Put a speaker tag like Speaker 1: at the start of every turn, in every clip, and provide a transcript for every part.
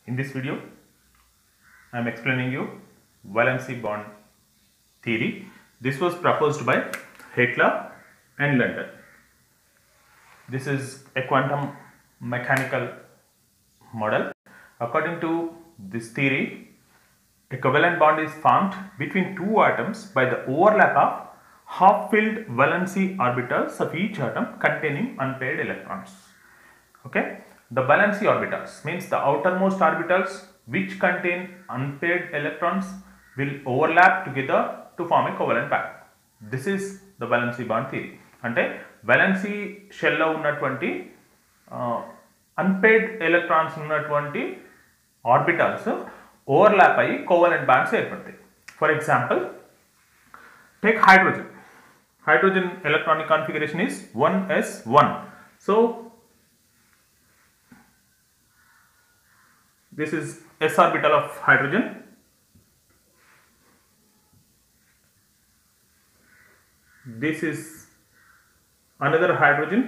Speaker 1: In this video, I am explaining you valency bond theory. This was proposed by Heitler and London. This is a quantum mechanical model. According to this theory, a covalent bond is formed between two atoms by the overlap of half-filled valency orbitals of each atom containing unpaired electrons. Okay, the valency orbitals means the outermost orbitals which contain unpaired electrons will overlap together to form a covalent bond. This is the valency bond theory. అంటే valency shell లో ఉన్నటువంటి unpaired electrons ఉన్నటువంటి orbitals overlap అయ్యి covalent bonds ఏర్పడతాయి. For example, take hydrogen. Hydrogen electronic configuration is 1s1. So this is s orbital of hydrogen. This is another hydrogen,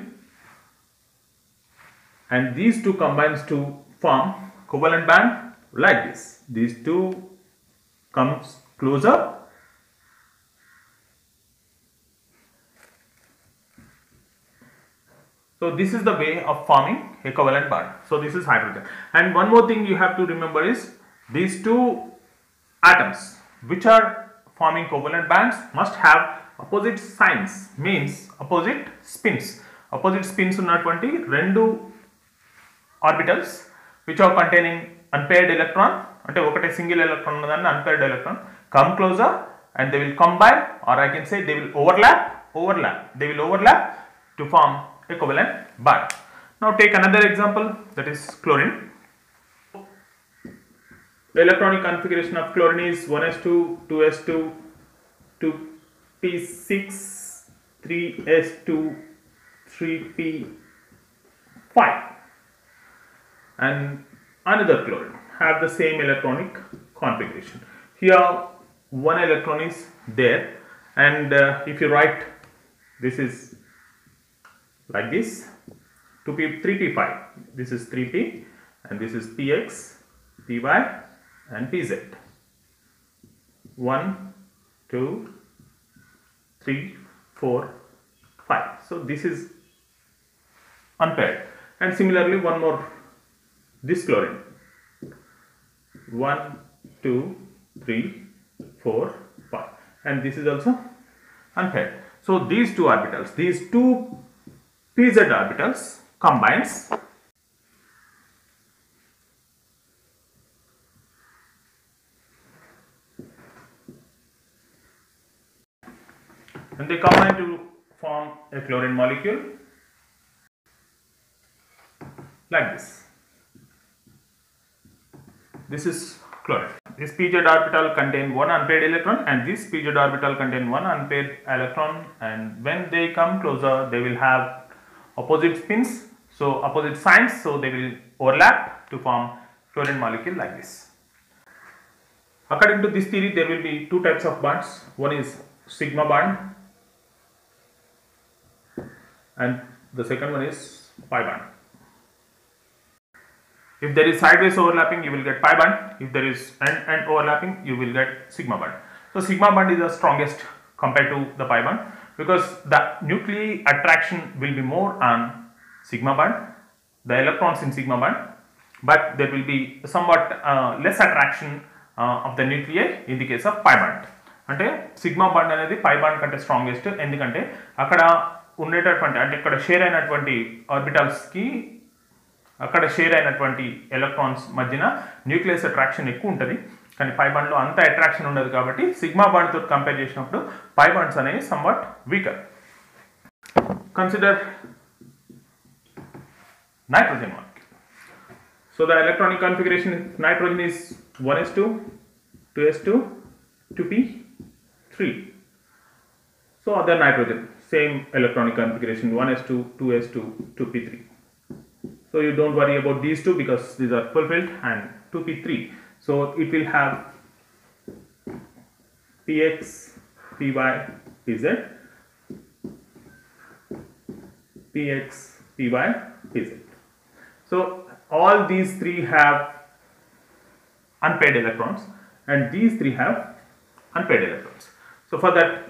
Speaker 1: and these two combines to form covalent band like this. These two comes closer. So this is the way of forming a covalent bond. So this is hydrogen. And one more thing you have to remember is these two atoms which are forming covalent bonds must have opposite signs, means opposite spins. Opposite spins ఉన్నటువంటి రెండు orbitals which are containing unpaired electron, అంటే ఒకటే single electron ఉన్నదాన్ని unpaired electron come closer and they will combine, or I can say they will overlap. They will overlap to form a covalent bond. Now take another example, that is chlorine. The electronic configuration of chlorine is 1s2, 2s2, 2p6, 3s2, 3p5, and another chlorine have the same electronic configuration. Here one electron is there, and if you write, this is like this, 2p, 3p5, this is 3p, and this is px, py, and pz. 1, 2, 3, 4, 5. So this is unpaired. And similarly one more, this chlorine, 1, 2, 3, 4, 5, and this is also unpaired. So these two orbitals, these two pz orbitals combines and they combine to form a chlorine molecule like this. This is chlorine. This pz orbital contain one unpaired electron, and this pz orbital contain one unpaired electron, and when they come closer they will have opposite spins, so opposite signs, so they will overlap to form chlorine molecule like this. According to this theory, there will be two types of bonds. One is sigma bond, and the second one is pi bond. If there is sideways overlapping, you will get pi bond. If there is end overlapping, you will get sigma bond. So sigma bond is the strongest compared to the pi bond, because the nuclei attraction will be more on sigma bond, the electrons in sigma bond, but there will be somewhat less attraction of the nuclei in the case of pi bond. అంటే sigma bond అనేది పై bond కంటే strongest, ఎందుకంటే అక్కడ ఉండేటటువంటి, అంటే ఇక్కడ share అయినటువంటి ఆర్బిటల్స్కి అక్కడ షేర్ అయినటువంటి ఎలక్ట్రాన్స్ మధ్యన న్యూక్లియస్ అట్రాక్షన్ ఎక్కువ ఉంటుంది, కానీ పై బాండ్లో అంత అట్రాక్షన్ ఉండదు. కాబట్టి సిగ్మా బాండ్తో కంపేర్ చేసినప్పుడు పై బాండ్స్ అనేవి somewhat weaker. Consider nitrogen molecule. So the electronic configuration of nitrogen is 1s2, 2s2, 2p3. So other nitrogen, same electronic configuration, 1s2, 2s2, 2p3. So you don't worry about these two because these are fulfilled, and 2p3. So it will have px, py, pz, px, py, pz. So all these three have unpaired electrons, and these three have unpaired electrons. So for that,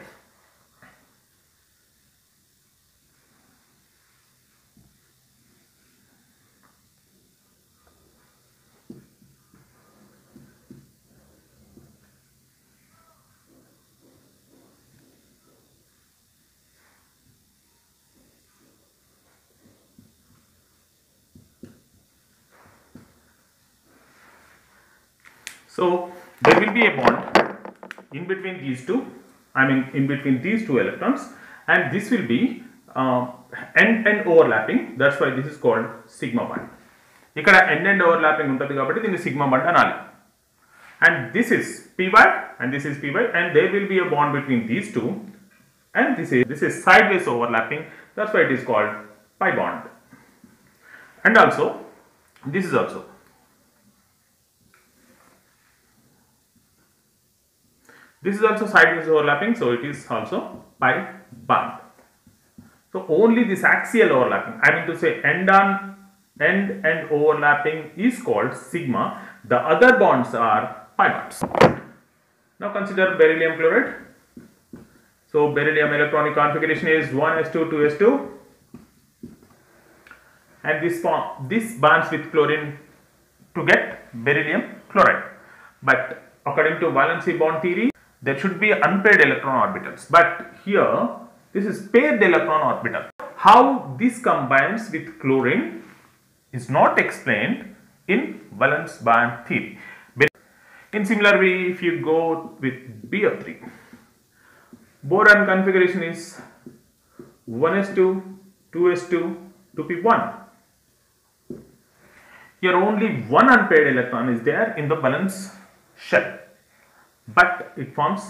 Speaker 1: so there will be a bond in between these two, in between these two electrons, and this will be end-end overlapping. That's why this is called sigma bond. ఇక్కడ end-end overlapping ఉంటుంది కాబట్టి దీన్ని sigma bond అనాలి. And this is p by and this is p by, and there will be a bond between these two, and this is sideways overlapping. That's why it is called pi bond. And also this is also sideways overlapping, so it is also pi bond. So only this axial overlapping, I mean to say end overlapping, is called sigma. The other bonds are pi bonds. Now consider beryllium chloride. So beryllium electronic configuration is 1s2 2s2, and this bonds with chlorine to get beryllium chloride. But according to valency bond theory, there should be unpaired electron orbitals, but here this is paired electron orbital. How this combines with chlorine is not explained in valence band theory. In similar way, if you go with BF3, boron configuration is 1s2 2s2 2p1. Here only one unpaired electron is there in the valence shell, but it forms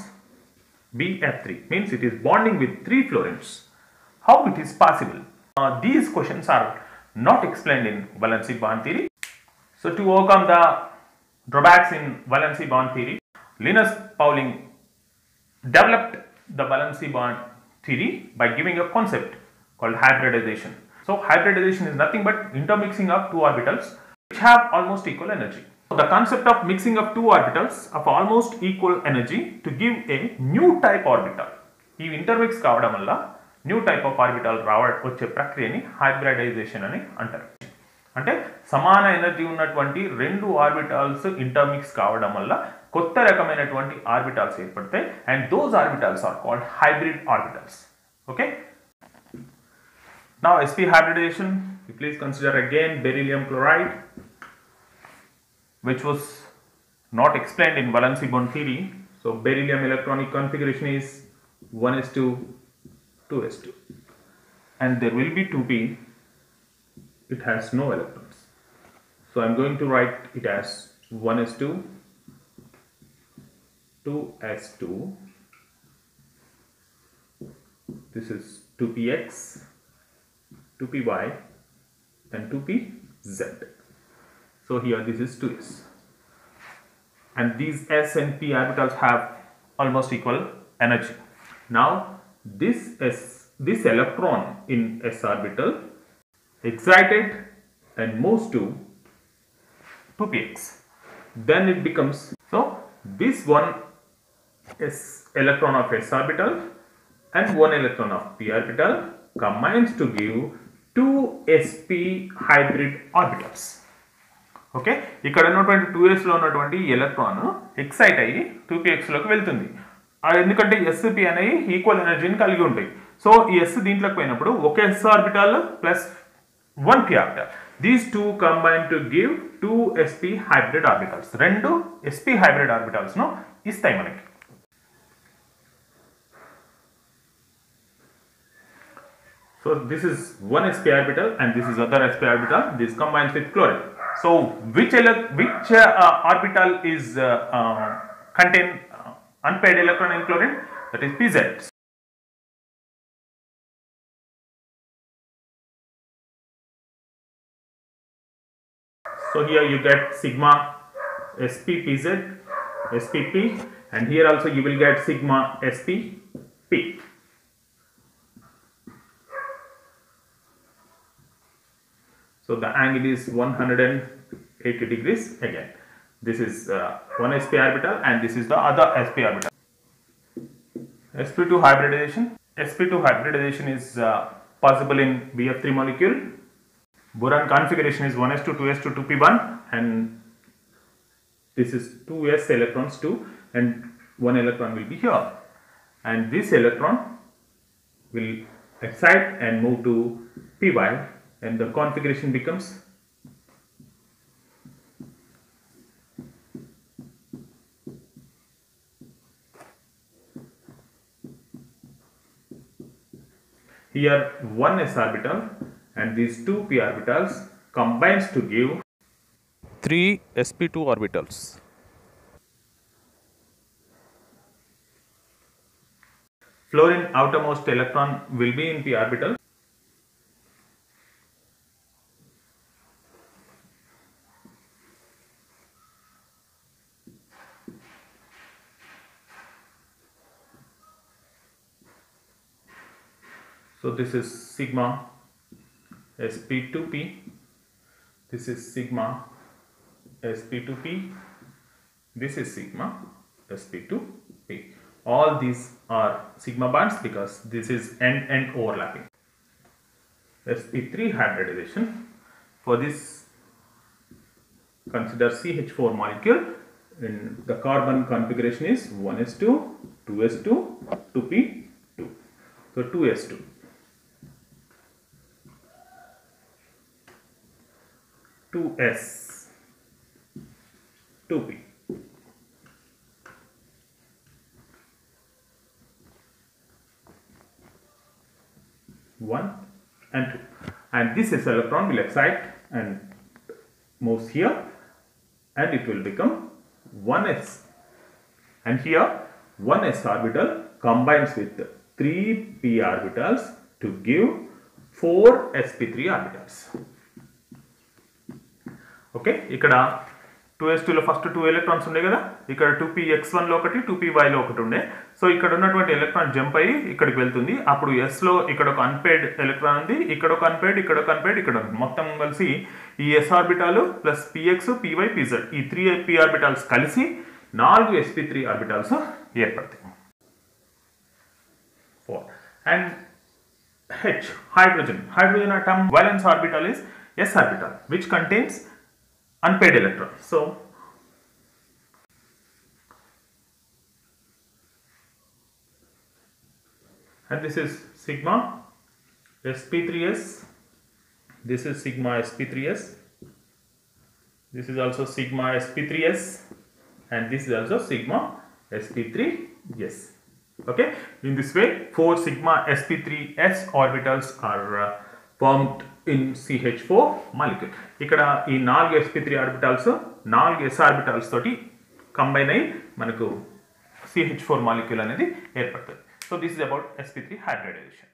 Speaker 1: BF3, means it is bonding with 3 fluorines. How it is possible? These questions are not explained in valency bond theory. So to overcome the drawbacks in valency bond theory, Linus Pauling developed the valency bond theory by giving a concept called hybridization. So hybridization is nothing but intermixing of two orbitals which have almost equal energy. The concept of mixing of two orbitals of almost equal energy to give a new type orbital. ఈ intermix కావడం వల్ల new type of orbital వచ్చే ప్రక్రియని hybridisation అని అంటారు. అంటే సమాన energy ఉన్నటువంటి రెండు ఆర్బిటాల్స్ ఇంటర్మిక్స్ కావడం వల్ల కొత్త రకమైనటువంటి ఆర్బిటాల్స్ ఏర్పడతాయి, and those orbitals are called hybrid orbitals. Okay, now sp hybridization, please consider again beryllium chloride, which was not explained in valency bond theory. So beryllium electronic configuration is 1s2 2s2, and there will be 2p. It has no electrons, so I am going to write it as 1s2 2s2. This is 2px 2py and 2pz. So here this is 2s, and these s and p orbitals have almost equal energy. Now this electron in s orbital excited and moves to 2px. Then it becomes, so this one is electron of s orbital and one electron of p orbital combines to give 2 sp hybrid orbitals. Okay, ఇక్కడ ఉన్నటువంటి 2s లో ఉన్నటువంటి electron excite అయ్యి 2px లోకి వెళ్తుంది. ఎందుకంటే sp అనేవి equal ఎనర్జీని కలిగి ఉంటాయి. సో ఈ s దీంట్లోకి పోయినప్పుడు ఒక s orbital plus 1 p orbital, these two combine to give 2 sp hybrid orbitals. రెండు sp హైబ్రిడ్ ఆర్బిటాల్స్ ను ఇస్తాయి మనకి. So this is one sp orbital and this is other sp orbital. This combines with chlorine. So which orbital is contain unpaired electron in chlorine? That is pz. So here you get sigma sp pz spp, and here also you will get sigma sp p. So the angle is 180 degrees again. This is one sp orbital and this is the other sp orbital. sp2 hybridization. sp2 hybridization is possible in BF3 molecule. Boron configuration is 1s2, 2s2, 2p1, and this is 2s electrons 2 and 1 electron will be here, and this electron will excite and move to py, and the configuration becomes here 1 s orbital and these 2 p orbitals combines to give 3 sp2 orbitals. Fluorine outermost electron will be in p orbital. So this is sigma sp2p, this is sigma sp2p, this is sigma sp2p. All these are sigma bonds because this is end-end overlapping. sp3 hybridization. For this, consider CH4 molecule, and the carbon configuration is 1s2, 2s2, 2p2. So 2s2. 2s, 2p. 1 and 2, and this s electron will excite and moves here, and it will become 1s, and here 1s orbital combines with 3 p orbitals to give 4 sp3 orbitals. Okay, ఇక్కడ 2s2లో first 2 electrons ఉండే కదా, ఇక్కడ 2px1లో ఒకటి 2pyలో ఒకటి ఉండే. So ఇక్కడ ఉన్నటువంటి electron jump అయ్యి ఇక్కడికి వెళ్తుంది. అప్పుడు ఎస్లో ఇక్కడ ఒక అన్పేడ్ ఎలక్ట్రాన్ ఉంది, ఇక్కడ ఒక అన్పేడ్, ఇక్కడ ఒక అన్పేడ్, ఇక్కడ మొత్తం కలిసి ఈ ఎస్ ఆర్బిటాలు ప్లస్ పిఎక్స్, పివై, పిజెడ్ ఈ 3 p ఆర్బిటాల్స్ కలిసి 4 sp3 ఆర్బిటాల్స్ ఏర్పడతాయి. 4 and H, hydrogen. Hydrogen atom valence orbital is s orbital, which contains unpaired electron. So and this is sigma sp3s, this is sigma sp3s, this is also sigma sp3s, and this is also sigma sp3s. Okay, in this way 4 sigma sp3s orbitals are formed in CH4 molecule. ఇక్కడ ఈ 4 sp3 orbitals 4 s orbitals తోటి combine అయ్యి మనకు CH4 molecule అనేది ఏర్పడుతుంది. So this is about sp3 hybridization.